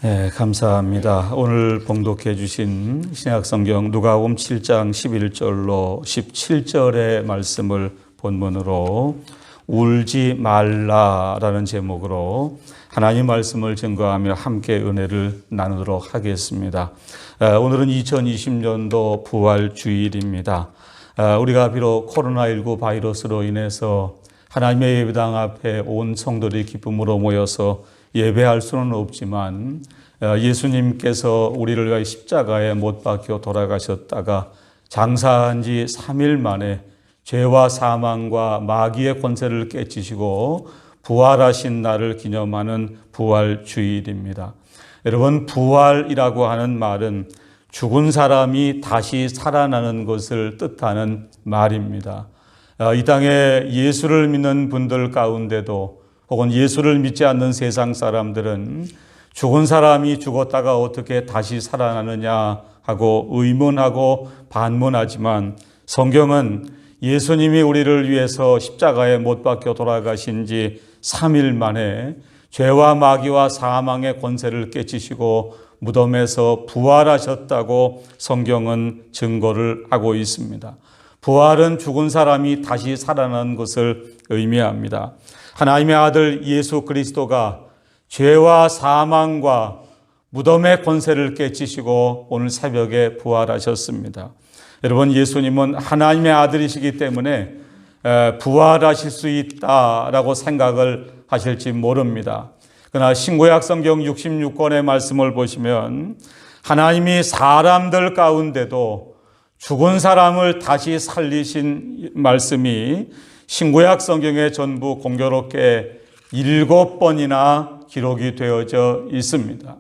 네, 감사합니다. 오늘 봉독해 주신 신약성경 누가복음 7장 11절로 17절의 말씀을 본문으로 울지 말라라는 제목으로 하나님 말씀을 증거하며 함께 은혜를 나누도록 하겠습니다. 오늘은 2020년도 부활주일입니다. 우리가 비록 코로나19 바이러스로 인해서 하나님의 예배당 앞에 온 성도들이 기쁨으로 모여서 예배할 수는 없지만 예수님께서 우리를 위하여 십자가에 못 박혀 돌아가셨다가 장사한 지 3일 만에 죄와 사망과 마귀의 권세를 깨치시고 부활하신 날을 기념하는 부활주일입니다. 여러분, 부활이라고 하는 말은 죽은 사람이 다시 살아나는 것을 뜻하는 말입니다. 이 땅에 예수를 믿는 분들 가운데도 혹은 예수를 믿지 않는 세상 사람들은 죽은 사람이 죽었다가 어떻게 다시 살아나느냐 하고 의문하고 반문하지만 성경은 예수님이 우리를 위해서 십자가에 못 박혀 돌아가신 지 3일 만에 죄와 마귀와 사망의 권세를 깨치시고 무덤에서 부활하셨다고 성경은 증거를 하고 있습니다. 부활은 죽은 사람이 다시 살아나는 것을 의미합니다. 하나님의 아들 예수 그리스도가 죄와 사망과 무덤의 권세를 깨치시고 오늘 새벽에 부활하셨습니다. 여러분, 예수님은 하나님의 아들이시기 때문에 부활하실 수 있다라고 생각을 하실지 모릅니다. 그러나 신구약 성경 66권의 말씀을 보시면 하나님이 사람들 가운데도 죽은 사람을 다시 살리신 말씀이 신구약 성경에 전부 공교롭게 7번이나 기록이 되어져 있습니다.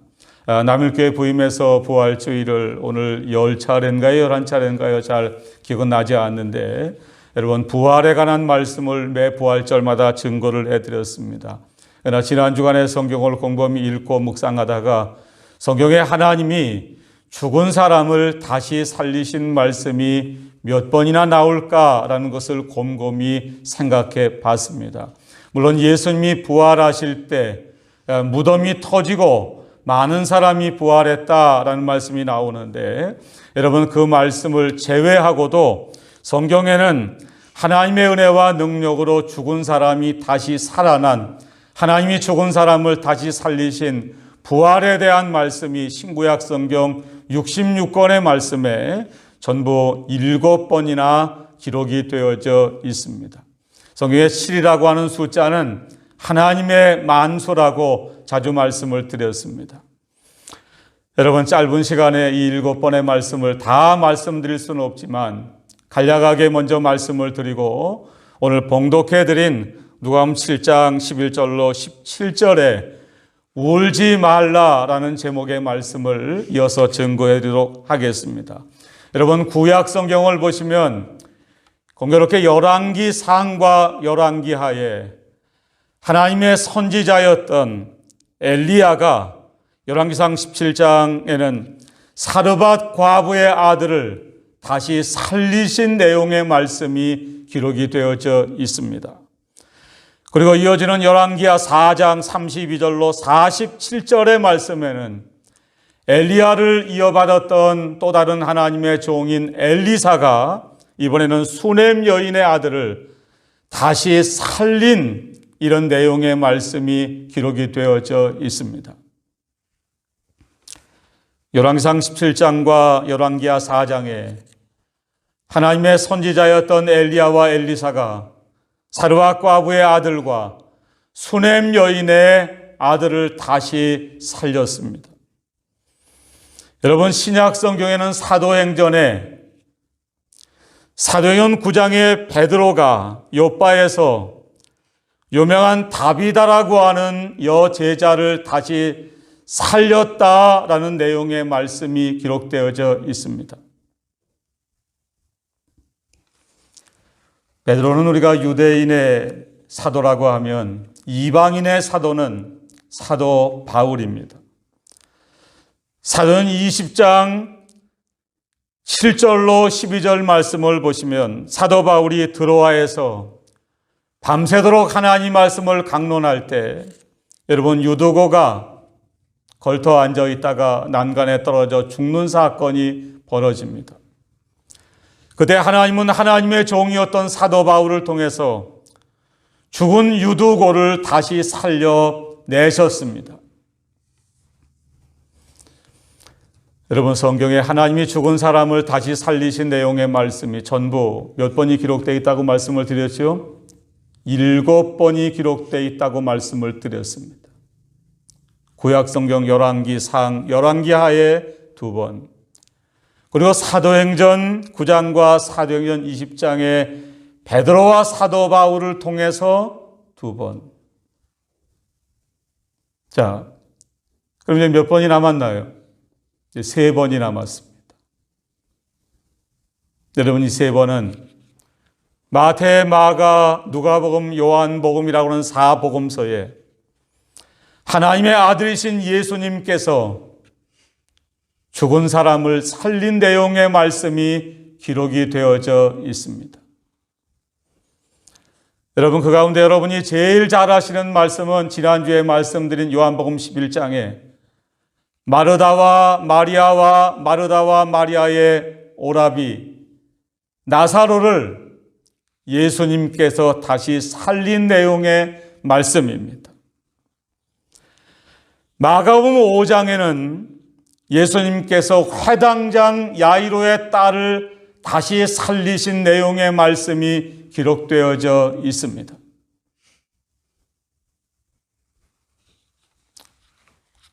남일교회 부임에서 부활주일을 오늘 10차례인가요? 11차례인가요? 잘 기억은 나지 않는데 여러분, 부활에 관한 말씀을 매 부활절마다 증거를 해드렸습니다. 그러나 지난 주간에 성경을 곰곰이 읽고 묵상하다가 성경에 하나님이 죽은 사람을 다시 살리신 말씀이 몇 번이나 나올까라는 것을 곰곰이 생각해 봤습니다. 물론 예수님이 부활하실 때 무덤이 터지고 많은 사람이 부활했다라는 말씀이 나오는데 여러분, 그 말씀을 제외하고도 성경에는 하나님의 은혜와 능력으로 죽은 사람이 다시 살아난, 하나님이 죽은 사람을 다시 살리신 부활에 대한 말씀이 신구약 성경 66권의 말씀에 전부 7번이나 기록이 되어져 있습니다. 성경의 7이라고 하는 숫자는 하나님의 만수라고 자주 말씀을 드렸습니다. 여러분, 짧은 시간에 이 7번의 말씀을 다 말씀드릴 수는 없지만 간략하게 먼저 말씀을 드리고 오늘 봉독해드린 누가복음 7장 11절로 17절에 울지 말라라는 제목의 말씀을 이어서 증거해드리도록 하겠습니다. 여러분, 구약 성경을 보시면 공교롭게 열왕기 상과 열왕기 하에 하나님의 선지자였던 엘리야가 열왕기상 17장에는 사르밧 과부의 아들을 다시 살리신 내용의 말씀이 기록이 되어져 있습니다. 그리고 이어지는 열왕기하 4장 32절로 47절의 말씀에는 엘리야를 이어받았던 또 다른 하나님의 종인 엘리사가 이번에는 수넴 여인의 아들을 다시 살린 이런 내용의 말씀이 기록이 되어져 있습니다. 열왕기상 17장과 열왕기하 4장에 하나님의 선지자였던 엘리야와 엘리사가 사르밧 과부의 아들과 수넴 여인의 아들을 다시 살렸습니다. 여러분, 신약 성경에는 사도행전 9장에 베드로가 요바에서 유명한 다비다라고 하는 여제자를 다시 살렸다라는 내용의 말씀이 기록되어져 있습니다. 베드로는 우리가 유대인의 사도라고 하면 이방인의 사도는 사도 바울입니다. 사도행 20장 7절로 12절 말씀을 보시면 사도 바울이 드로아에서 밤새도록 하나님 말씀을 강론할 때 여러분, 유두고가 걸터 앉아 있다가 난간에 떨어져 죽는 사건이 벌어집니다. 그때 하나님은 하나님의 종이었던 사도 바울을 통해서 죽은 유두고를 다시 살려내셨습니다. 여러분, 성경에 하나님이 죽은 사람을 다시 살리신 내용의 말씀이 전부 몇 번이 기록되어 있다고 말씀을 드렸죠? 7번이 기록되어 있다고 말씀을 드렸습니다. 구약성경 열왕기상, 열왕기하에 2번, 그리고 사도행전 9장과 사도행전 20장에 베드로와 사도 바울을 통해서 2번. 자, 그럼 이제 몇 번이 남았나요? 이제 3번이 남았습니다. 여러분, 이 3번은 마태, 마가, 누가복음, 요한복음이라고 하는 4복음서에 하나님의 아들이신 예수님께서 죽은 사람을 살린 내용의 말씀이 기록이 되어져 있습니다. 여러분, 그 가운데 여러분이 제일 잘 아시는 말씀은 지난주에 말씀드린 요한복음 11장에 마르다와 마리아의 오라비 나사로를 예수님께서 다시 살린 내용의 말씀입니다. 마가복음 5장에는 예수님께서 회당장 야이로의 딸을 다시 살리신 내용의 말씀이 기록되어져 있습니다.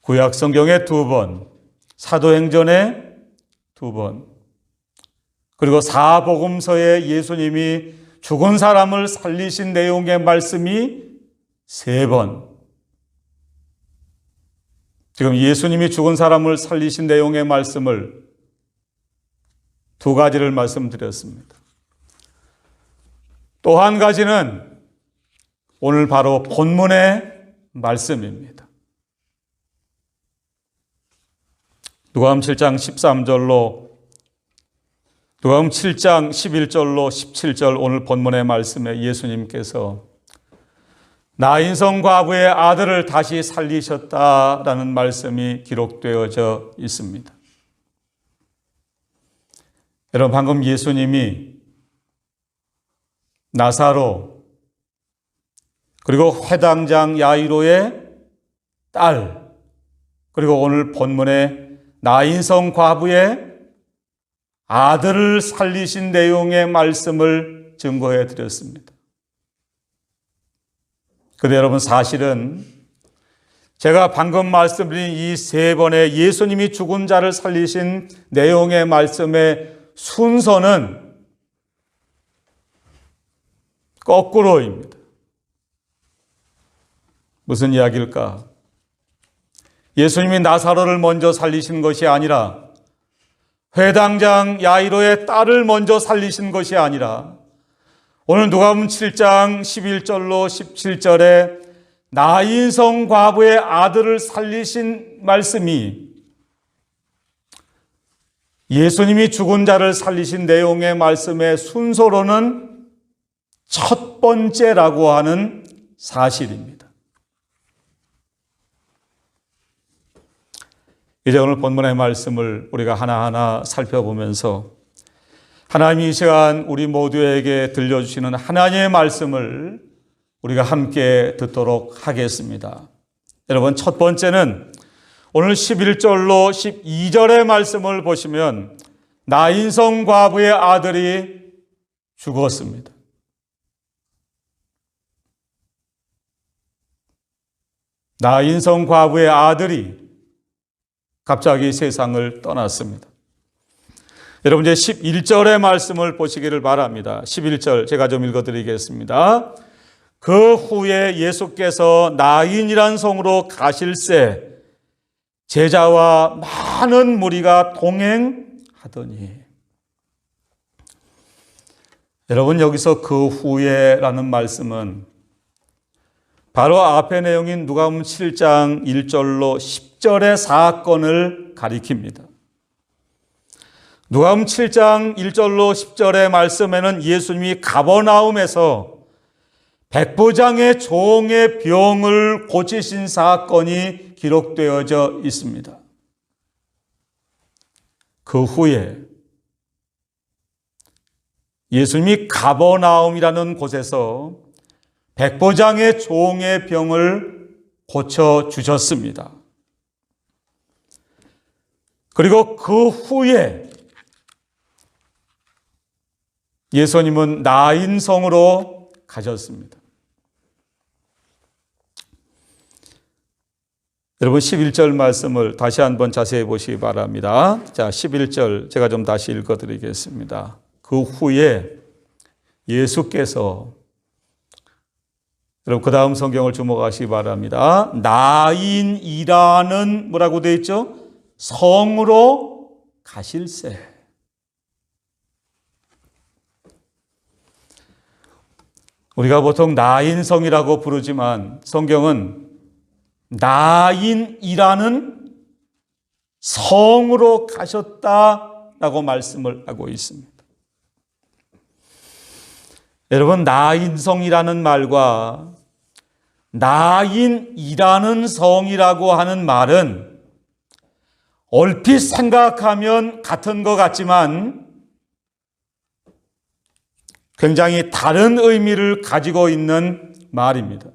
구약 성경에 2번, 사도행전에 2번, 그리고 사복음서에 예수님이 죽은 사람을 살리신 내용의 말씀이 3번. 지금 예수님이 죽은 사람을 살리신 내용의 말씀을 2가지를 말씀드렸습니다. 또 한 가지는 오늘 바로 본문의 말씀입니다. 누가복음 7장 13절로 누가복음 7장 11절로 17절 오늘 본문의 말씀에 예수님께서 나인성 과부의 아들을 다시 살리셨다라는 말씀이 기록되어져 있습니다. 여러분, 방금 예수님이 나사로 그리고 회당장 야이로의 딸 그리고 오늘 본문의 나인성 과부의 아들을 살리신 내용의 말씀을 증거해 드렸습니다. 그런데 여러분, 사실은 제가 방금 말씀드린 이 3번의 예수님이 죽은 자를 살리신 내용의 말씀의 순서는 거꾸로입니다. 무슨 이야기일까? 예수님이 나사로를 먼저 살리신 것이 아니라 회당장 야이로의 딸을 먼저 살리신 것이 아니라 오늘 누가복음 7장 11절로 17절에 나인성 과부의 아들을 살리신 말씀이 예수님이 죽은 자를 살리신 내용의 말씀의 순서로는 첫 번째라고 하는 사실입니다. 이제 오늘 본문의 말씀을 우리가 하나하나 살펴보면서 하나님이 이 시간 우리 모두에게 들려주시는 하나님의 말씀을 우리가 함께 듣도록 하겠습니다. 여러분, 첫 번째는 오늘 11절로 12절의 말씀을 보시면 나인성 과부의 아들이 죽었습니다. 나인성 과부의 아들이 갑자기 세상을 떠났습니다. 여러분, 이제 11절의 말씀을 보시기를 바랍니다. 11절 제가 좀 읽어드리겠습니다. 그 후에 예수께서 나인이란 성으로 가실새 제자와 많은 무리가 동행하더니. 여러분, 여기서 그 후에라는 말씀은 바로 앞의 내용인 누가복음 7장 1절로 10절의 사건을 가리킵니다. 누가복음 7장 1절로 10절의 말씀에는 예수님이 가버나움에서 백부장의 종의 병을 고치신 사건이 기록되어져 있습니다. 그 후에 예수님이 가버나움이라는 곳에서 백보장의 종의 병을 고쳐주셨습니다. 그리고 그 후에 예수님은 나인성으로 가셨습니다. 여러분 11절 말씀을 다시 한번 자세히 보시기 바랍니다. 자, 11절 제가 좀 다시 읽어드리겠습니다. 그 후에 예수께서, 여러분 그 다음 성경을 주목하시기 바랍니다. 나인이라는 뭐라고 되어 있죠? 성으로 가실새. 우리가 보통 나인성이라고 부르지만 성경은 나인이라는 성으로 가셨다라고 말씀을 하고 있습니다. 여러분, 나인성이라는 말과 나인이라는 성이라고 하는 말은 얼핏 생각하면 같은 것 같지만 굉장히 다른 의미를 가지고 있는 말입니다.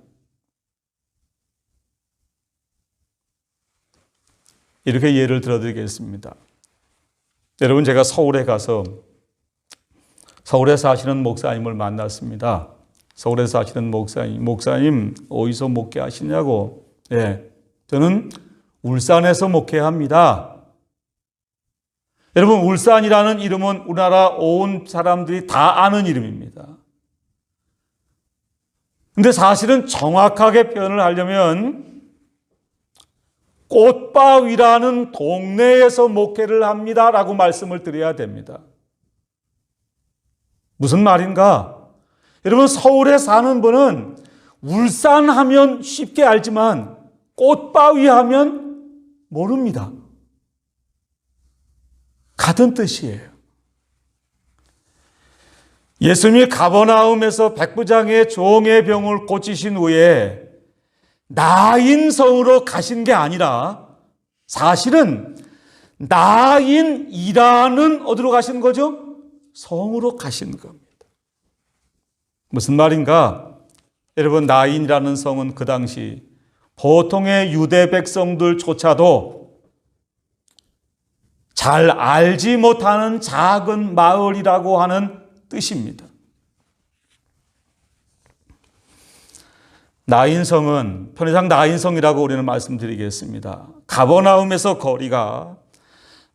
이렇게 예를 들어드리겠습니다. 여러분, 제가 서울에 가서 서울에 사시는 목사님을 만났습니다. 서울에 사시는 목사님 어디서 목회하시냐고. 저는 울산에서 목회합니다. 여러분, 울산이라는 이름은 우리나라 온 사람들이 다 아는 이름입니다. 근데 사실은 정확하게 표현을 하려면 꽃바위라는 동네에서 목회를 합니다라고 말씀을 드려야 됩니다. 무슨 말인가? 여러분, 서울에 사는 분은 울산 하면 쉽게 알지만 꽃바위 하면 모릅니다. 같은 뜻이에요. 예수님이 가버나움에서 백부장의 종의 병을 고치신 후에 나인성으로 가신 게 아니라 사실은 나인이라는 어디로 가신 거죠? 성으로 가신 겁니다. 무슨 말인가? 여러분, 나인이라는 성은 그 당시 보통의 유대 백성들조차도 잘 알지 못하는 작은 마을이라고 하는 뜻입니다. 나인성은 편의상 나인성이라고 우리는 말씀드리겠습니다. 가버나움에서 거리가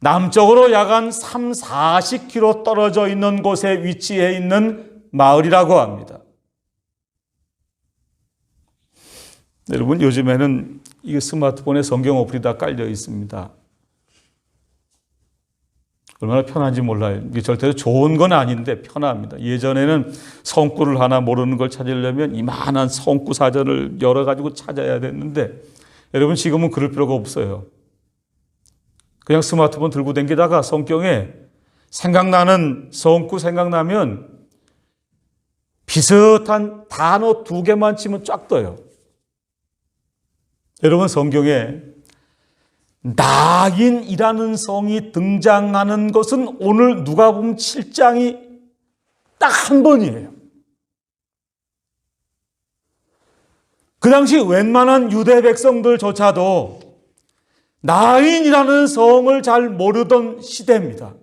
남쪽으로 약 한 30-40km 떨어져 있는 곳에 위치해 있는 마을이라고 합니다. 여러분, 요즘에는 이 스마트폰에 성경 어플이 다 깔려 있습니다. 얼마나 편한지 몰라요. 이게 절대로 좋은 건 아닌데 편합니다. 예전에는 성구를 하나 모르는 걸 찾으려면 이만한 성구 사전을 열어가지고 찾아야 됐는데 여러분, 지금은 그럴 필요가 없어요. 그냥 스마트폰 들고 다니다가 성경에 생각나는 성구 생각나면 비슷한 단어 2개만 치면 쫙 떠요. 여러분, 성경에 나인이라는 성이 등장하는 것은 오늘 누가복음 7장이 딱 한 번이에요. 그 당시 웬만한 유대 백성들조차도 나인이라는 성을 잘 모르던 시대입니다.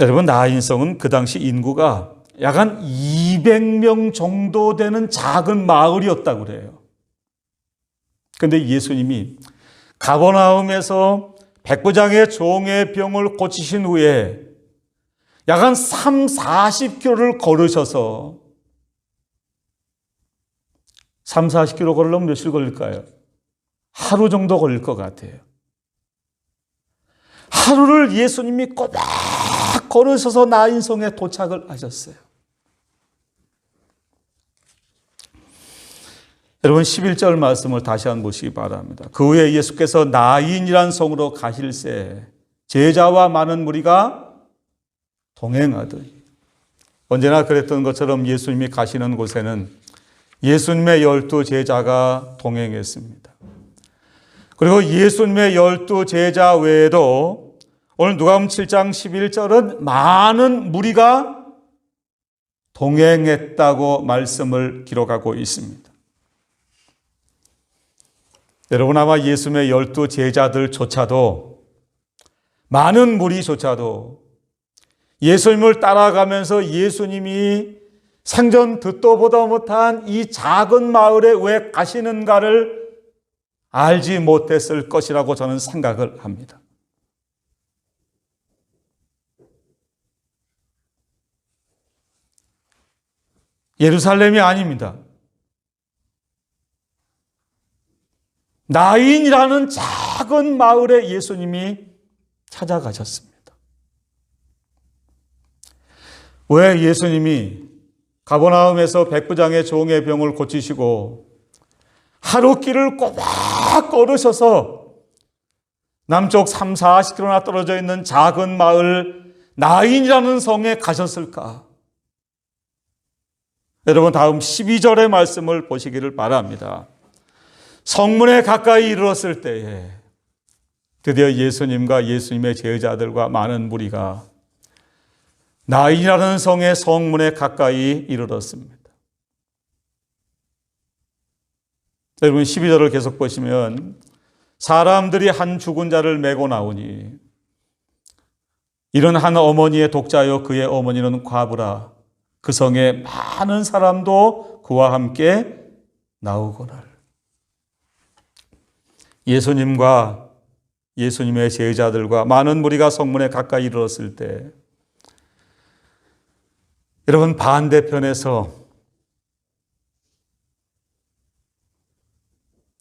여러분, 나인성은 그 당시 인구가 약 한 200명 정도 되는 작은 마을이었다고 그래요. 그런데 예수님이 가버나움에서 백부장의 종의 병을 고치신 후에 약 한 30-40km를 걸으셔서 30-40km 걸으려면 며칠 걸릴까요? 하루 정도 걸릴 것 같아요. 하루를 예수님이 꼬박 걸으셔서 나인성에 도착을 하셨어요. 여러분, 11절 말씀을 다시 한번 보시기 바랍니다. 그 후에 예수께서 나인이란 성으로 가실새 제자와 많은 무리가 동행하더니. 언제나 그랬던 것처럼 예수님이 가시는 곳에는 예수님의 12 제자가 동행했습니다. 그리고 예수님의 12 제자 외에도 오늘 누가복음 7장 11절은 많은 무리가 동행했다고 말씀을 기록하고 있습니다. 여러분 아마 예수님의 12 제자들조차도 많은 무리조차도 예수님을 따라가면서 예수님이 생전 듣도 보도 못한 이 작은 마을에 왜 가시는가를 알지 못했을 것이라고 저는 생각을 합니다. 예루살렘이 아닙니다. 나인이라는 작은 마을에 예수님이 찾아가셨습니다. 왜 예수님이 가버나움에서 백부장의 종의 병을 고치시고 하루 길을 꼬박 걸으셔서 남쪽 3, 40km나 떨어져 있는 작은 마을 나인이라는 성에 가셨을까? 여러분 다음 12절의 말씀을 보시기를 바랍니다. 성문에 가까이 이르렀을 때에 드디어 예수님과 예수님의 제자들과 많은 무리가 나인이라는 성의 성문에 가까이 이르렀습니다. 여러분 12절을 계속 보시면 사람들이 한 죽은 자를 메고 나오니 이런 한 어머니의 독자요 그의 어머니는 과부라 그 성에 많은 사람도 그와 함께 나오거늘. 예수님과 예수님의 제자들과 많은 무리가 성문에 가까이 이르렀을 때 여러분 반대편에서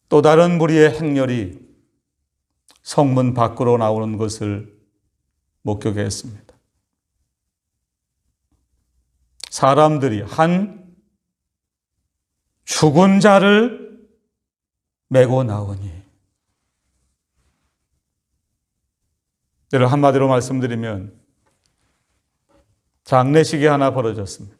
또 다른 무리의 행렬이 성문 밖으로 나오는 것을 목격했습니다. 사람들이 한 죽은 자를 메고 나오니 여러분 한마디로 말씀드리면 장례식이 하나 벌어졌습니다.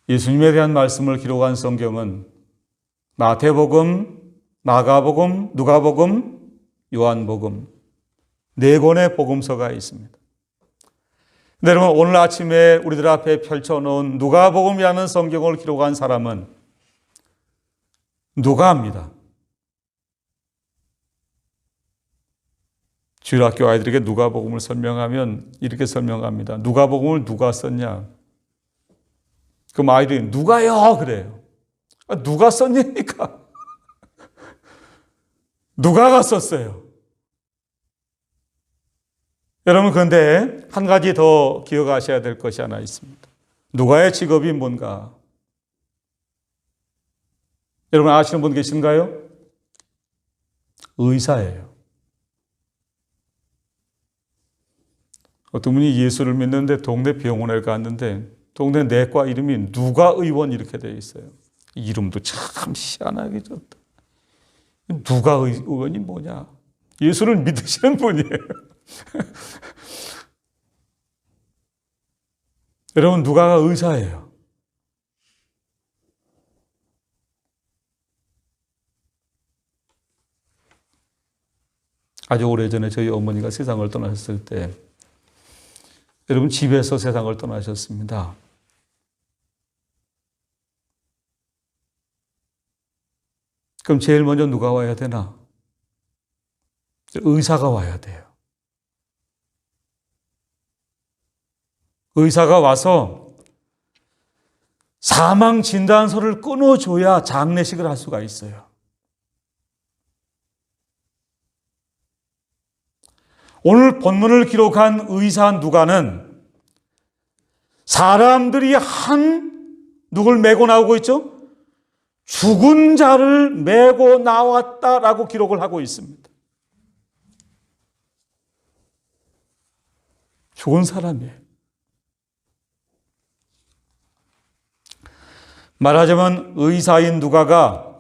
예수님에 대한 말씀을 기록한 성경은 마태복음, 마가복음, 누가복음, 요한복음 4권의 복음서가 있습니다. 근데 여러분 오늘 아침에 우리들 앞에 펼쳐놓은 누가복음이라는 성경을 기록한 사람은 누가입니다. 주일학교 아이들에게 누가복음을 설명하면 이렇게 설명합니다. 누가복음을 누가 썼냐? 그럼 아이들이 누가요? 그래요. 누가 썼냐니까. 누가가 썼어요. 여러분 그런데 한 가지 더 기억하셔야 될 것이 하나 있습니다. 누가의 직업이 뭔가? 여러분 아시는 분 계신가요? 의사예요. 어떤 분이 예수를 믿는데 동네 병원에 갔는데 동네 내과 이름이 누가 의원 이렇게 되어 있어요. 이름도 참 희한하게 졌다. 누가 의원이 뭐냐? 예수를 믿으시는 분이에요. 여러분 누가가 의사예요. 아주 오래전에 저희 어머니가 세상을 떠나셨을 때 여러분 집에서 세상을 떠나셨습니다. 그럼 제일 먼저 누가 와야 되나? 의사가 와야 돼요. 의사가 와서 사망 진단서를 끊어줘야 장례식을 할 수가 있어요. 오늘 본문을 기록한 의사 누가는 사람들이 누굴 메고 나오고 있죠? 죽은 자를 메고 나왔다라고 기록을 하고 있습니다. 죽은 사람이에요. 말하자면 의사인 누가가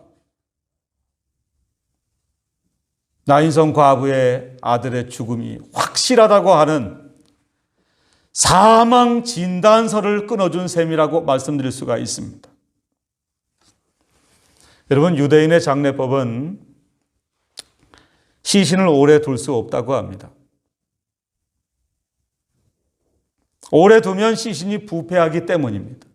나인성 과부의 아들의 죽음이 확실하다고 하는 사망 진단서를 끊어준 셈이라고 말씀드릴 수가 있습니다. 여러분, 유대인의 장례법은 시신을 오래 둘 수 없다고 합니다. 오래 두면 시신이 부패하기 때문입니다.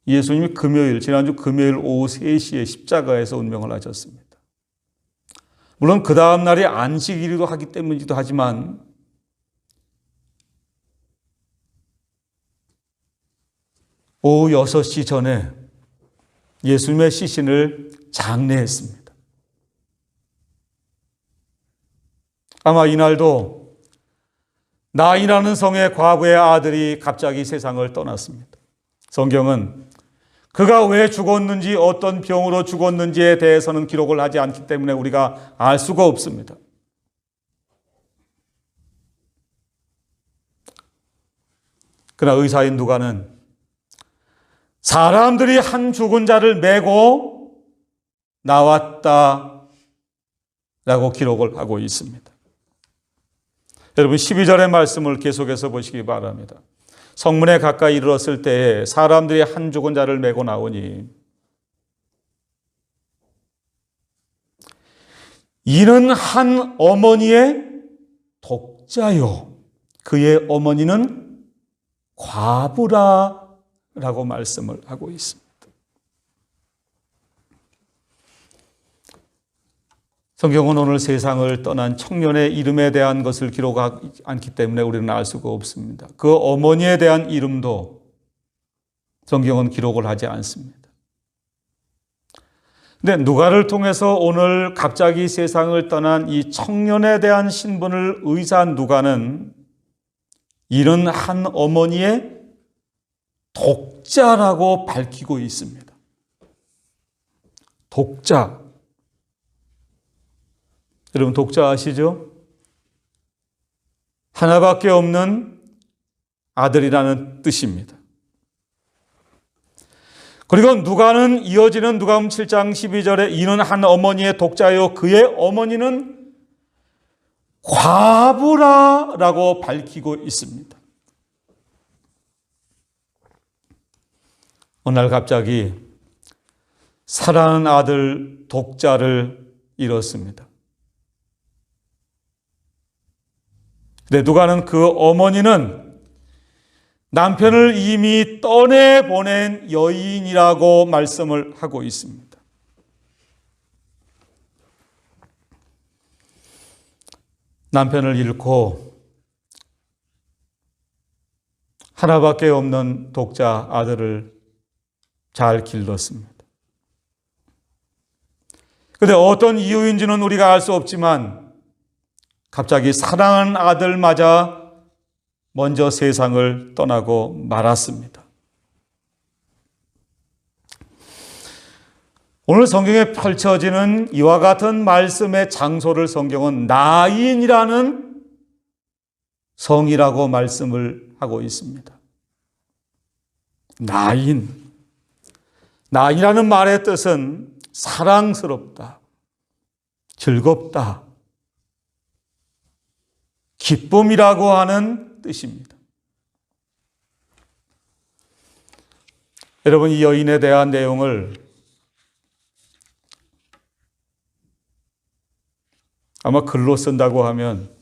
예수님이 지난주 금요일 오후 3시에 십자가에서 운명을 하셨습니다. 물론 그 다음 날이 안식일이기도 하기 때문이기도 하지만 오후 6시 전에 예수님의 시신을 장례했습니다. 아마 이날도 나인이라는 성의 과부의 아들이 갑자기 세상을 떠났습니다. 성경은 그가 왜 죽었는지 어떤 병으로 죽었는지에 대해서는 기록을 하지 않기 때문에 우리가 알 수가 없습니다. 그러나 의사인 누가는 사람들이 한 죽은 자를 메고 나왔다 라고 기록을 하고 있습니다. 여러분 12절의 말씀을 계속해서 보시기 바랍니다. 성문에 가까이 이르렀을 때에 사람들이 한 죽은 자를 메고 나오니 이는 한 어머니의 독자요 그의 어머니는 과부라 라고 말씀을 하고 있습니다. 성경은 오늘 세상을 떠난 청년의 이름에 대한 것을 기록하지 않기 때문에 우리는 알 수가 없습니다. 그 어머니에 대한 이름도 성경은 기록을 하지 않습니다. 근데 누가를 통해서 오늘 갑자기 세상을 떠난 이 청년에 대한 신분을 의사한 누가는 이런 한 어머니의 독자라고 밝히고 있습니다. 독자. 여러분 독자 아시죠? 하나밖에 없는 아들이라는 뜻입니다. 그리고 누가는 이어지는 누가복음 7장 12절에 이는 한 어머니의 독자요 그의 어머니는 과부라라고 밝히고 있습니다. 어느 날 갑자기 사랑하는 아들 독자를 잃었습니다. 근데 누가는 그 어머니는 남편을 이미 떠내보낸 여인이라고 말씀을 하고 있습니다. 남편을 잃고 하나밖에 없는 독자 아들을 잘 길렀습니다. 그런데 어떤 이유인지는 우리가 알 수 없지만 갑자기 사랑하는 아들 맞아 먼저 세상을 떠나고 말았습니다. 오늘 성경에 펼쳐지는 이와 같은 말씀의 장소를 성경은 나인이라는 성이라고 말씀을 하고 있습니다. 나인이라는 말의 뜻은 사랑스럽다, 즐겁다, 기쁨이라고 하는 뜻입니다. 여러분 이 여인에 대한 내용을 아마 글로 쓴다고 하면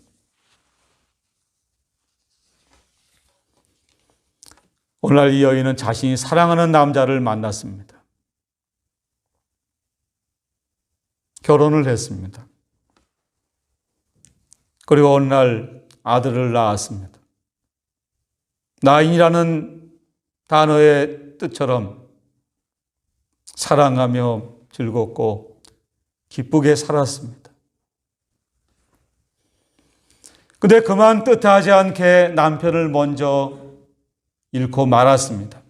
오늘날 이 여인은 자신이 사랑하는 남자를 만났습니다. 결혼을 했습니다. 그리고 어느 날 아들을 낳았습니다. 나인이라는 단어의 뜻처럼 사랑하며 즐겁고 기쁘게 살았습니다. 그런데 그만 뜻하지 않게 남편을 먼저 잃고 말았습니다.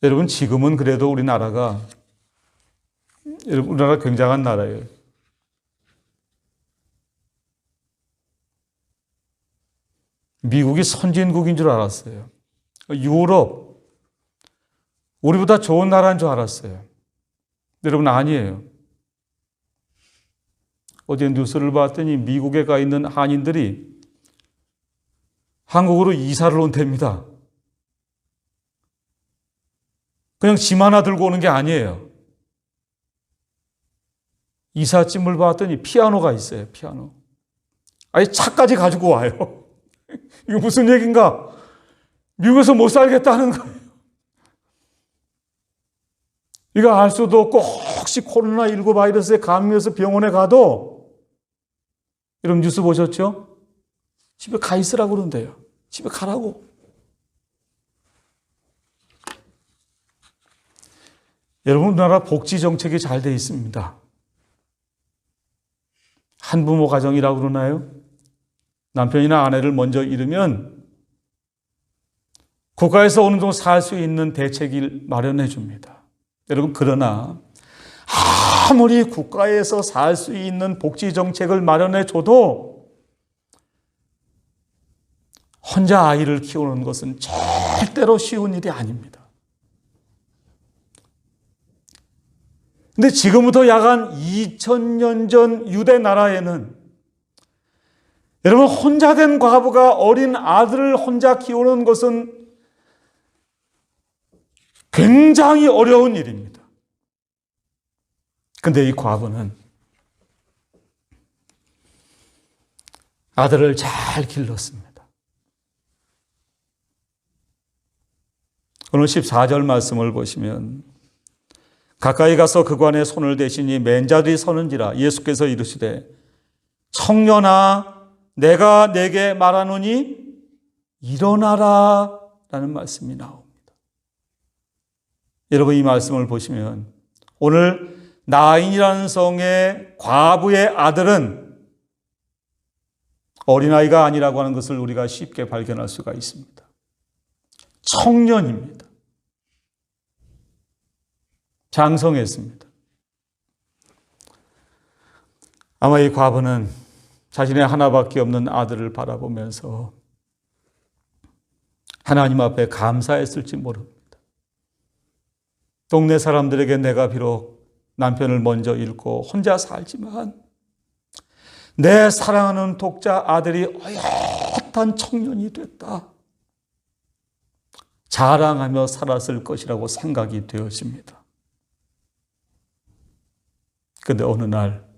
여러분 지금은 그래도 우리나라 굉장한 나라예요. 미국이 선진국인 줄 알았어요. 유럽, 우리보다 좋은 나라인 줄 알았어요. 여러분, 아니에요. 어제 뉴스를 봤더니 미국에 가 있는 한인들이 한국으로 이사를 온답니다. 그냥 짐 하나 들고 오는 게 아니에요. 이삿짐을 봤더니 피아노가 있어요. 피아노. 아예 차까지 가지고 와요. 이거 무슨 얘기인가? 미국에서 못 살겠다는 거예요. 이거 알 수도 없고 혹시 코로나19 바이러스에 감염해서 병원에 가도, 여러분 뉴스 보셨죠? 집에 가 있으라고 그런대요. 집에 가라고. 여러분, 우리나라 복지 정책이 잘 돼 있습니다. 한부모 가정이라고 그러나요? 남편이나 아내를 먼저 잃으면 국가에서 어느 정도 살 수 있는 대책을 마련해 줍니다. 여러분, 그러나 아무리 국가에서 살 수 있는 복지 정책을 마련해 줘도 혼자 아이를 키우는 것은 절대로 쉬운 일이 아닙니다. 근데 지금부터 약 한 2000년 전 유대 나라에는 여러분, 혼자 된 과부가 어린 아들을 혼자 키우는 것은 굉장히 어려운 일입니다. 근데 이 과부는 아들을 잘 길렀습니다. 오늘 14절 말씀을 보시면, 가까이 가서 그관에 손을 대시니 맨자들이 서는지라 예수께서 이르시되 청년아 내가 내게 말하노니 일어나라 라는 말씀이 나옵니다. 여러분, 이 말씀을 보시면 오늘 나인이라는 성의 과부의 아들은 어린아이가 아니라고 하는 것을 우리가 쉽게 발견할 수가 있습니다. 청년입니다. 장성했습니다. 아마 이 과부는 자신의 하나밖에 없는 아들을 바라보면서 하나님 앞에 감사했을지 모릅니다. 동네 사람들에게 내가 비록 남편을 먼저 잃고 혼자 살지만 내 사랑하는 독자 아들이 어엿한 청년이 됐다, 자랑하며 살았을 것이라고 생각이 되어집니다. 그런데 어느 날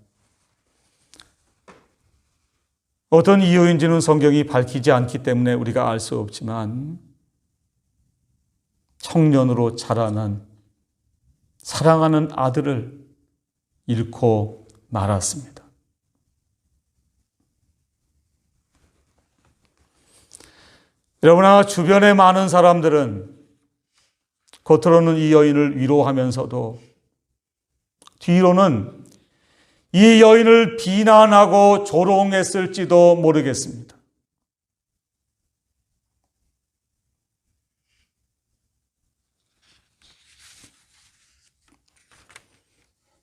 어떤 이유인지는 성경이 밝히지 않기 때문에 우리가 알 수 없지만 청년으로 자라난 사랑하는 아들을 잃고 말았습니다. 여러분아, 주변의 많은 사람들은 겉으로는 이 여인을 위로하면서도 뒤로는 이 여인을 비난하고 조롱했을지도 모르겠습니다.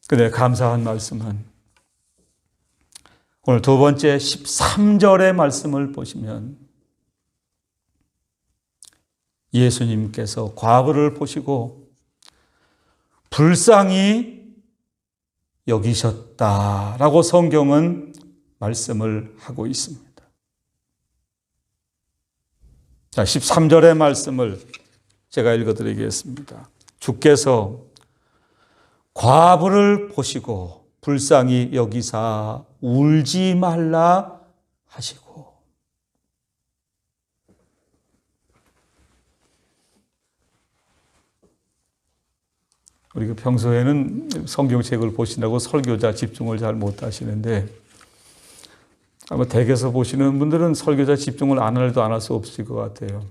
그런데 감사한 말씀은 오늘 두 번째 13절의 말씀을 보시면 예수님께서 과부를 보시고 불쌍히 여기셨다라고 성경은 말씀을 하고 있습니다. 자, 13절의 말씀을 제가 읽어드리겠습니다. 주께서 과부를 보시고 불쌍히 여기사 울지 말라 하시고. 우리가 평소에는 성경책을 보신다고 설교자 집중을 잘 못하시는데 아마 댁에서 보시는 분들은 설교자 집중을 안 해도 안 할 수 없을 것 같아요.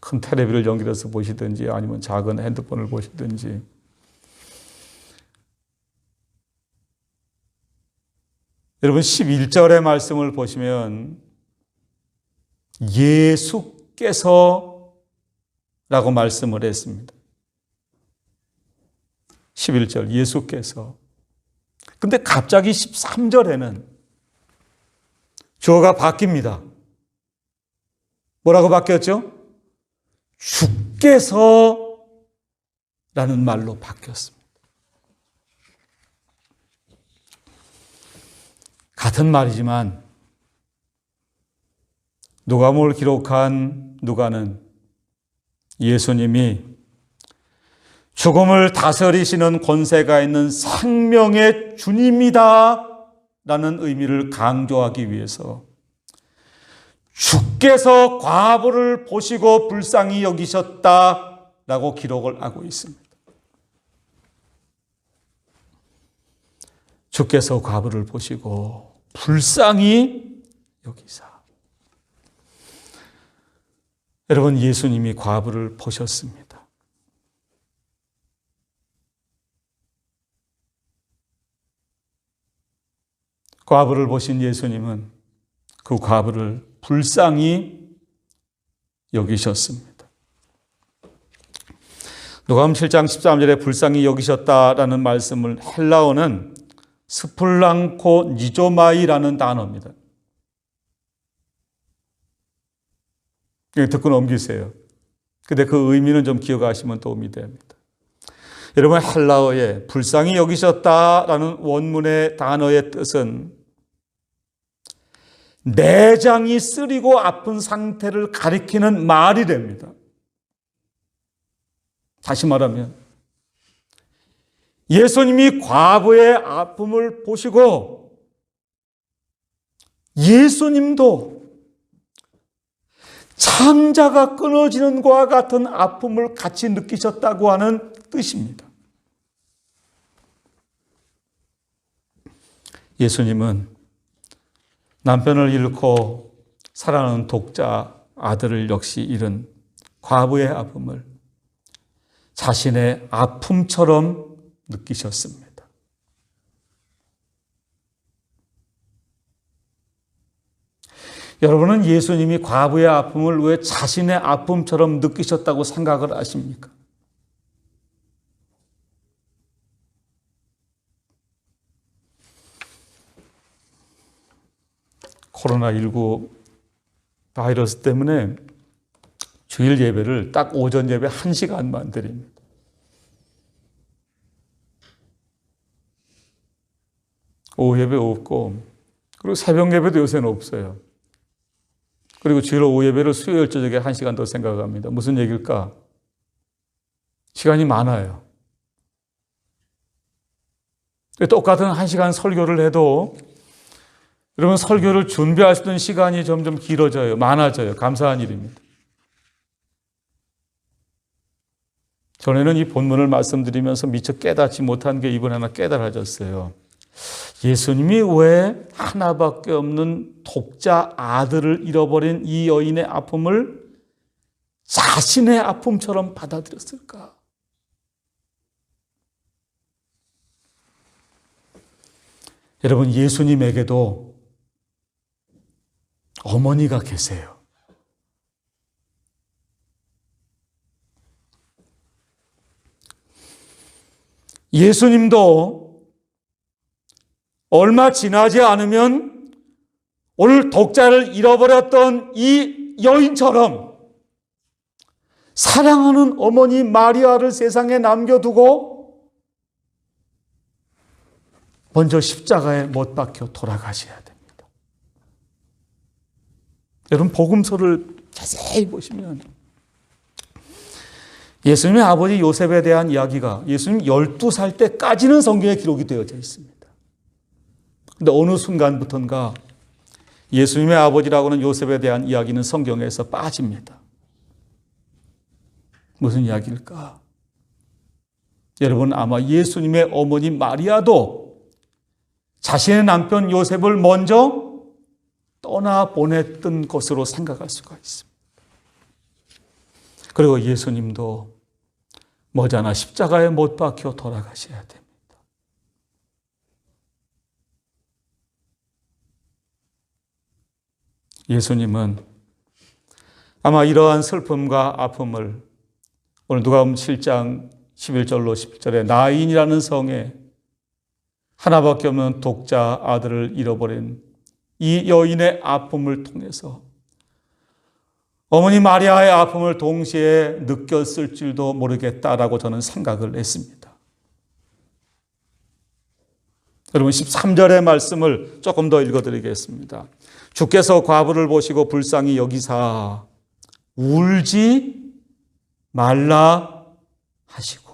큰 텔레비를 연결해서 보시든지 아니면 작은 핸드폰을 보시든지. 여러분, 11절의 말씀을 보시면 예수께서 라고 말씀을 했습니다. 11절 예수께서. 근데 갑자기 13절에는 주어가 바뀝니다. 뭐라고 바뀌었죠? 주께서 라는 말로 바뀌었습니다. 같은 말이지만 누가복음을 기록한 누가는 예수님이 죽음을 다스리시는 권세가 있는 생명의 주님이다 라는 의미를 강조하기 위해서 주께서 과부를 보시고 불쌍히 여기셨다 라고 기록을 하고 있습니다. 주께서 과부를 보시고 불쌍히 여기사. 여러분, 예수님이 과부를 보셨습니다. 과부를 보신 예수님은 그 과부를 불쌍히 여기셨습니다. 누가복음 7장 13절에 불쌍히 여기셨다라는 말씀을 헬라어는 스플랑코 니조마이라는 단어입니다. 듣고 넘기세요. 근데 그 의미는 좀 기억하시면 도움이 됩니다. 여러분, 헬라어에 불쌍히 여기셨다라는 원문의 단어의 뜻은 내장이 쓰리고 아픈 상태를 가리키는 말이 됩니다. 다시 말하면 예수님이 과부의 아픔을 보시고 예수님도 창자가 끊어지는 것과 같은 아픔을 같이 느끼셨다고 하는 뜻입니다. 예수님은 남편을 잃고 사랑하는 독자 아들을 역시 잃은 과부의 아픔을 자신의 아픔처럼 느끼셨습니다. 여러분은 예수님이 과부의 아픔을 왜 자신의 아픔처럼 느끼셨다고 생각을 하십니까? 코로나19 바이러스 때문에 주일 예배를 딱 오전 예배 1시간만 드립니다. 오후 예배 없고, 그리고 새벽 예배도 요새는 없어요. 그리고 주일 오후 예배를 수요일 저녁에 1시간 더 생각합니다. 무슨 얘기일까? 시간이 많아요. 똑같은 1시간 설교를 해도 여러분, 설교를 준비할 수 있는 시간이 점점 길어져요. 많아져요. 감사한 일입니다. 전에는 이 본문을 말씀드리면서 미처 깨닫지 못한 게 이번 하나 깨달아졌어요. 예수님이 왜 하나밖에 없는 독자 아들을 잃어버린 이 여인의 아픔을 자신의 아픔처럼 받아들였을까? 여러분, 예수님에게도 어머니가 계세요. 예수님도 얼마 지나지 않으면 오늘 독자를 잃어버렸던 이 여인처럼 사랑하는 어머니 마리아를 세상에 남겨두고 먼저 십자가에 못 박혀 돌아가셔야 됩니다. 여러분, 복음서를 자세히 보시면 예수님의 아버지 요셉에 대한 이야기가 예수님 12살 때까지는 성경에 기록이 되어져 있습니다. 그런데 어느 순간부터인가 예수님의 아버지라고는 요셉에 대한 이야기는 성경에서 빠집니다. 무슨 이야기일까? 여러분, 아마 예수님의 어머니 마리아도 자신의 남편 요셉을 먼저 떠나보냈던 것으로 생각할 수가 있습니다. 그리고 예수님도 머지않아 십자가에 못 박혀 돌아가셔야 됩니다. 예수님은 아마 이러한 슬픔과 아픔을 오늘 누가복음 7장 11절로 10절에 나인이라는 성에 하나밖에 없는 독자 아들을 잃어버린 이 여인의 아픔을 통해서 어머니 마리아의 아픔을 동시에 느꼈을 줄도 모르겠다라고 저는 생각을 했습니다. 여러분 13절의 말씀을 조금 더 읽어드리겠습니다. 주께서 과부를 보시고 불쌍히 여기사 울지 말라 하시고.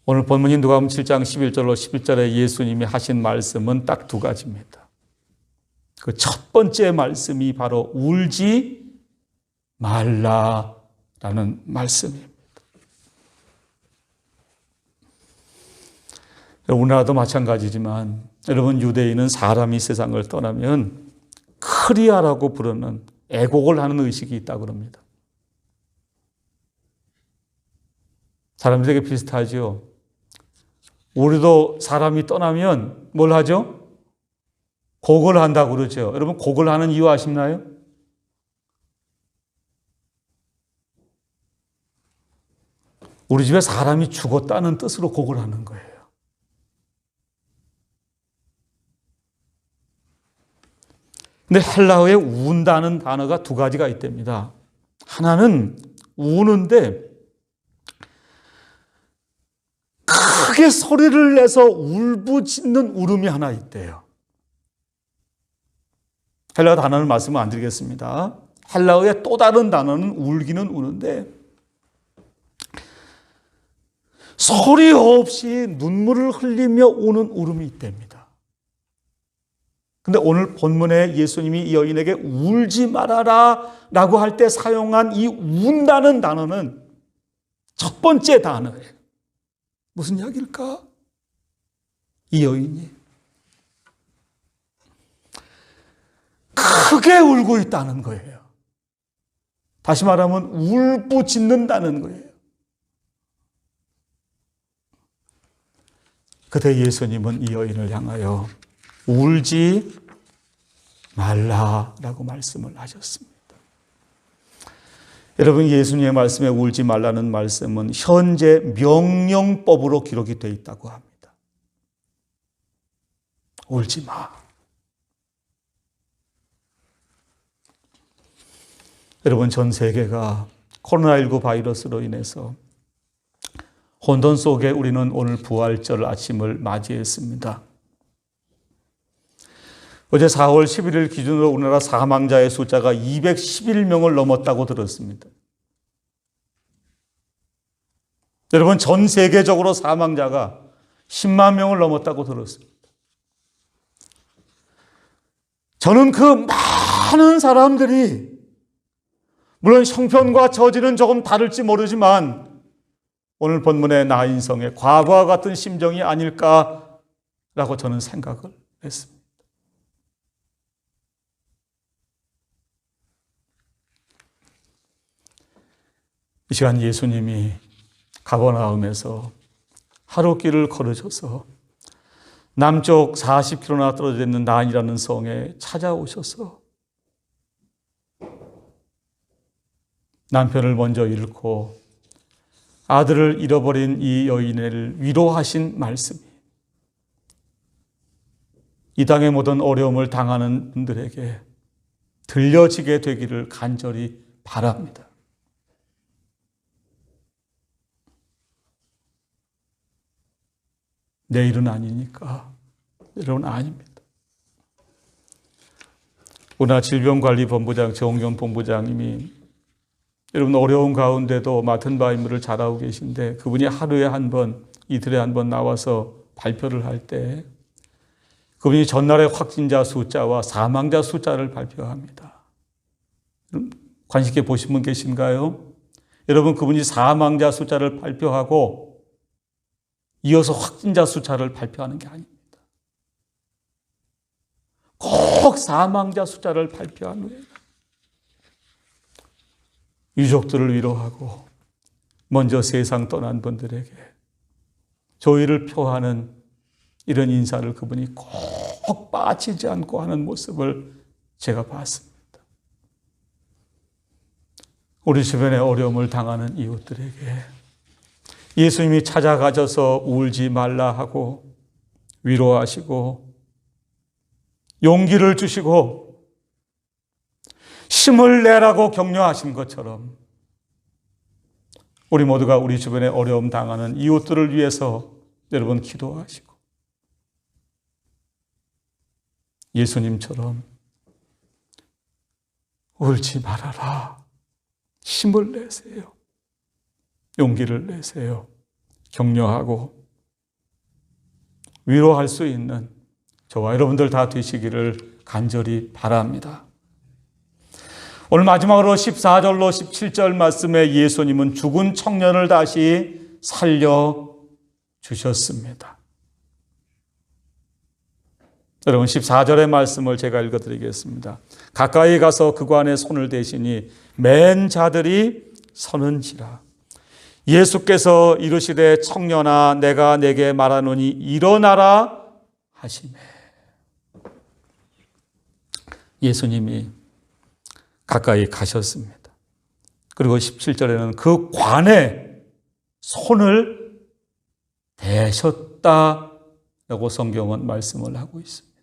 오늘 본문인 누가복음 7장 11절로 11절에 예수님이 하신 말씀은 딱 두 가지입니다. 그 첫 번째 말씀이 바로 울지 말라라는 말씀입니다. 우리나라도 마찬가지지만 여러분 유대인은 사람이 세상을 떠나면 크리아라고 부르는 애곡을 하는 의식이 있다고 합니다. 사람들에게 비슷하죠. 우리도 사람이 떠나면 뭘 하죠? 곡을 한다고 그러죠. 여러분 곡을 하는 이유 아시나요? 우리 집에 사람이 죽었다는 뜻으로 곡을 하는 거예요. 근데 헬라어에 운다는 단어가 두 가지가 있답니다. 하나는 우는데 크게 소리를 내서 울부짖는 울음이 하나 있대요. 헬라어 단어는 말씀을 안 드리겠습니다. 헬라어의 또 다른 단어는 울기는 우는데 소리 없이 눈물을 흘리며 우는 울음이 있답니다. 근데 오늘 본문에 예수님이 이 여인에게 울지 말아라 라고 할 때 사용한 이 운다는 단어는 첫 번째 단어예요. 무슨 이야기일까? 이 여인이 크게 울고 있다는 거예요. 다시 말하면 울부짖는다는 거예요. 그때 예수님은 이 여인을 향하여 울지 말라라고 말씀을 하셨습니다. 여러분 예수님의 말씀에 울지 말라는 말씀은 현재 명령법으로 기록이 되어 있다고 합니다. 울지 마. 여러분 전 세계가 코로나19 바이러스로 인해서 혼돈 속에 우리는 오늘 부활절 아침을 맞이했습니다. 어제 4월 11일 기준으로 우리나라 사망자의 숫자가 211명을 넘었다고 들었습니다. 여러분 전 세계적으로 사망자가 10만 명을 넘었다고 들었습니다. 저는 그 많은 사람들이 물론 형편과 처지는 조금 다를지 모르지만 오늘 본문의 나인성의 과거와 같은 심정이 아닐까라고 저는 생각을 했습니다. 이 시간 예수님이 가버나움에서 하루길을 걸으셔서 남쪽 40km나 떨어져 있는 나인이라는 성에 찾아오셔서 남편을 먼저 잃고 아들을 잃어버린 이 여인을 위로하신 말씀이 이 땅의 모든 어려움을 당하는 분들에게 들려지게 되기를 간절히 바랍니다. 내일은 아니니까 여러분 아닙니다. 우리나라 질병관리본부장 정홍균 본부장님이 여러분 어려운 가운데도 맡은 바 임무를 잘하고 계신데 그분이 하루에 한 번, 이틀에 한 번 나와서 발표를 할 때 그분이 전날의 확진자 숫자와 사망자 숫자를 발표합니다. 관심 있게 보신 분 계신가요? 여러분 그분이 사망자 숫자를 발표하고 이어서 확진자 숫자를 발표하는 게 아닙니다. 꼭 사망자 숫자를 발표한 후에 유족들을 위로하고 먼저 세상 떠난 분들에게 조의를 표하는 이런 인사를 그분이 꼭 빠지지 않고 하는 모습을 제가 봤습니다. 우리 주변에 어려움을 당하는 이웃들에게 예수님이 찾아가셔서 울지 말라 하고 위로하시고 용기를 주시고 힘을 내라고 격려하신 것처럼 우리 모두가 우리 주변에 어려움 당하는 이웃들을 위해서 여러분 기도하시고 예수님처럼 울지 말아라. 힘을 내세요. 용기를 내세요. 격려하고 위로할 수 있는 저와 여러분들 다 되시기를 간절히 바랍니다. 오늘 마지막으로 14절로 17절 말씀에 예수님은 죽은 청년을 다시 살려주셨습니다. 여러분 14절의 말씀을 제가 읽어드리겠습니다. 가까이 가서 그관에 손을 대시니 맨 자들이 서는지라. 예수께서 이르시되 청년아 내가 내게 말하노니 일어나라 하시매. 예수님이 가까이 가셨습니다. 그리고 17절에는 그 관에 손을 대셨다라고 성경은 말씀을 하고 있습니다.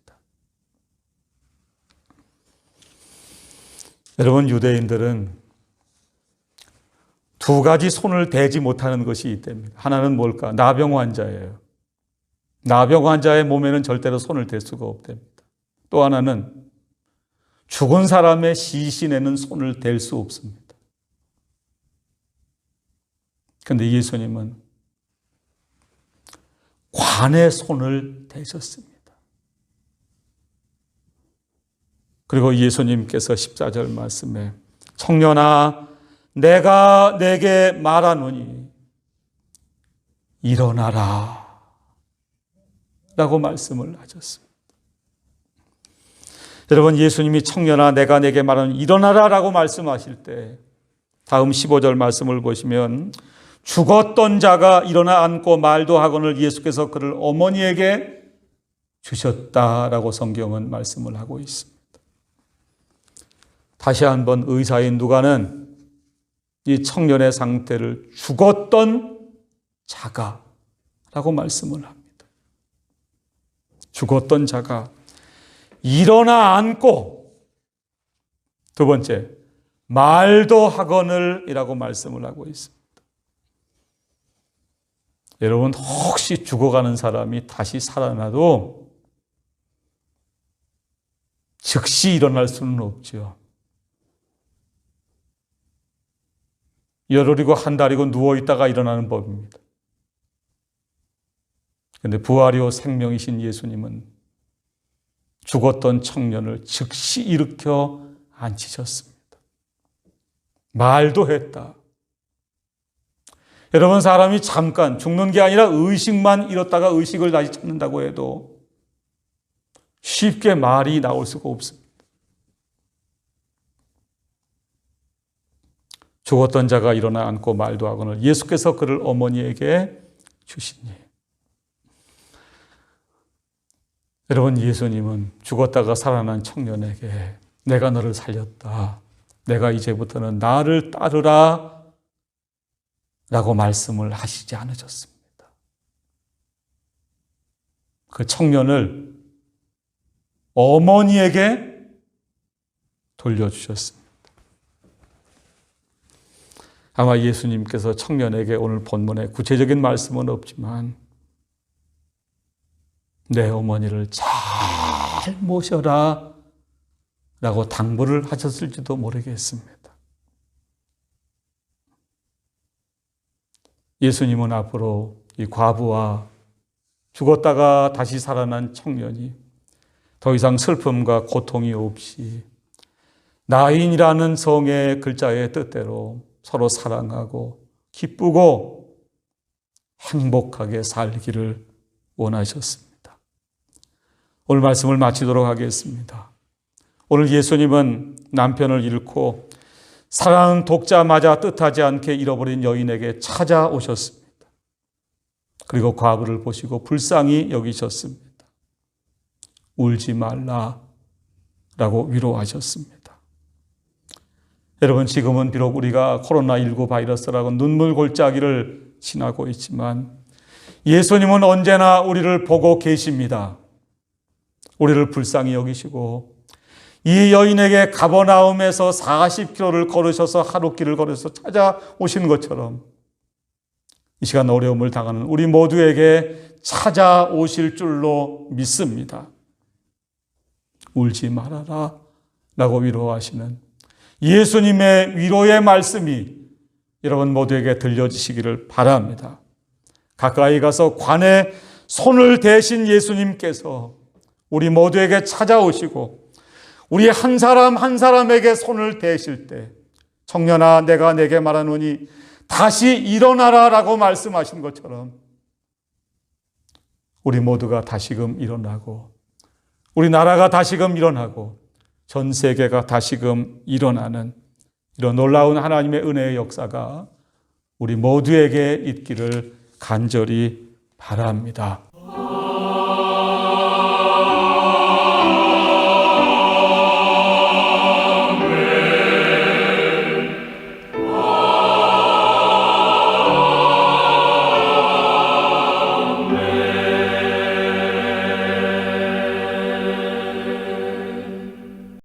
여러분 유대인들은 두 가지 손을 대지 못하는 것이 있답니다. 하나는 뭘까? 나병 환자예요. 나병 환자의 몸에는 절대로 손을 댈 수가 없답니다. 또 하나는 죽은 사람의 시신에는 손을 댈 수 없습니다. 그런데 예수님은 관에 손을 대셨습니다. 그리고 예수님께서 14절 말씀에 청년아 내가 내게 말하노니 일어나라 라고 말씀을 하셨습니다. 여러분 예수님이 청년아 내가 내게 말하노니 일어나라 라고 말씀하실 때 다음 15절 말씀을 보시면 죽었던 자가 일어나 앉고 말도 하거늘 예수께서 그를 어머니에게 주셨다라고 성경은 말씀을 하고 있습니다. 다시 한번 의사인 누가는 이 청년의 상태를 죽었던 자가라고 말씀을 합니다. 죽었던 자가 일어나 앉고 두 번째 말도 하거늘이라고 말씀을 하고 있습니다. 여러분 혹시 죽어가는 사람이 다시 살아나도 즉시 일어날 수는 없죠. 열흘이고 한 달이고 누워있다가 일어나는 법입니다. 그런데 부활이요 생명이신 예수님은 죽었던 청년을 즉시 일으켜 앉히셨습니다. 말도 했다. 여러분 사람이 잠깐 죽는 게 아니라 의식만 잃었다가 의식을 다시 찾는다고 해도 쉽게 말이 나올 수가 없습니다. 죽었던 자가 일어나 앉고 말도 하거늘 예수께서 그를 어머니에게 주시니. 여러분 예수님은 죽었다가 살아난 청년에게 내가 너를 살렸다. 내가 이제부터는 나를 따르라 라고 말씀을 하시지 않으셨습니다. 그 청년을 어머니에게 돌려주셨습니다. 아마 예수님께서 청년에게 오늘 본문에 구체적인 말씀은 없지만 내 어머니를 잘 모셔라 라고 당부를 하셨을지도 모르겠습니다. 예수님은 앞으로 이 과부와 죽었다가 다시 살아난 청년이 더 이상 슬픔과 고통이 없이 나인이라는 성의 글자의 뜻대로 서로 사랑하고 기쁘고 행복하게 살기를 원하셨습니다. 오늘 말씀을 마치도록 하겠습니다. 오늘 예수님은 남편을 잃고 사랑하는 독자마저 뜻하지 않게 잃어버린 여인에게 찾아오셨습니다. 그리고 과부를 보시고 불쌍히 여기셨습니다. 울지 말라 라고 위로하셨습니다. 여러분 지금은 비록 우리가 코로나19 바이러스라고 눈물 골짜기를 지나고 있지만 예수님은 언제나 우리를 보고 계십니다. 우리를 불쌍히 여기시고 이 여인에게 가버나움에서 40km를 걸으셔서 하루 길을 걸어서 찾아오신 것처럼 이 시간 어려움을 당하는 우리 모두에게 찾아오실 줄로 믿습니다. 울지 말아라 라고 위로하시는 예수님의 위로의 말씀이 여러분 모두에게 들려지시기를 바랍니다. 가까이 가서 관에 손을 대신 예수님께서 우리 모두에게 찾아오시고 우리 한 사람 한 사람에게 손을 대실 때 청년아 내가 내게 말하노니 다시 일어나라 라고 말씀하신 것처럼 우리 모두가 다시금 일어나고 우리 나라가 다시금 일어나고 전 세계가 다시금 일어나는 이런 놀라운 하나님의 은혜의 역사가 우리 모두에게 있기를 간절히 바랍니다.